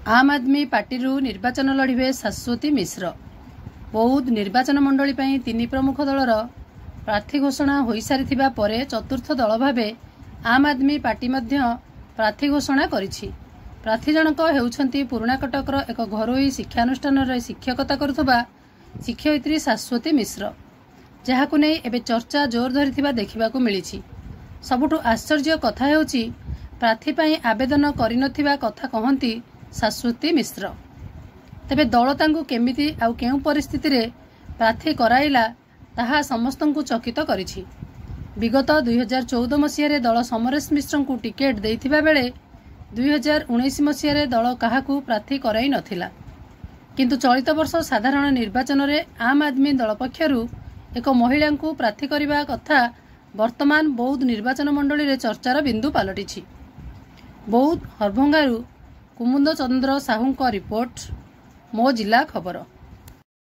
आम आदमी पार्टी निर्वाचन लड़े शाश्वती मिश्र। बौद्ध निर्वाचन मंडली पर 3 प्रमुख दलर प्रार्थी घोषणा हो सारी परे चतुर्थ दल भाव आम आदमी पार्टी प्रार्थी घोषणा करिछि। प्रार्थी जनक हेउछंती पुराणाकटकर एक घरोई शिक्षानुष्ठान शिक्षकता करुवा शिक्षयित्री शाश्वती मिश्र, जहाकु नै एबे चर्चा जोर धरिथिबा देखिबाकु मिलिछि। सबुठु आश्चर्य कथा हेउछि प्रार्थी पई आवेदन करिनथिबा कथा कहंती शाश्वती मिश्र। तेबे दल तांकु केमिति आउ केउ परिस्थिति रे प्रार्थी कराइला ताहा समस्तंकु चकित करिछि। विगत 2014 मसीह दल समरेश मिश्र को टिकेट देइथिबा बेले 2019 मसीह दल काहाकू प्रार्थी कराई नथिला, किंतु चलित वर्ष साधारण निर्वाचन रे आम आदमी दल पक्षरु एक महिला को प्रार्थी करिबा कथा वर्तमान बौद्ध निर्वाचन मंडली रे चर्चार बिंदु पालटिछि। बौद्ध हरभंगारू कुमुद चंद्र साहू रिपोर्ट, मो जिला खबर।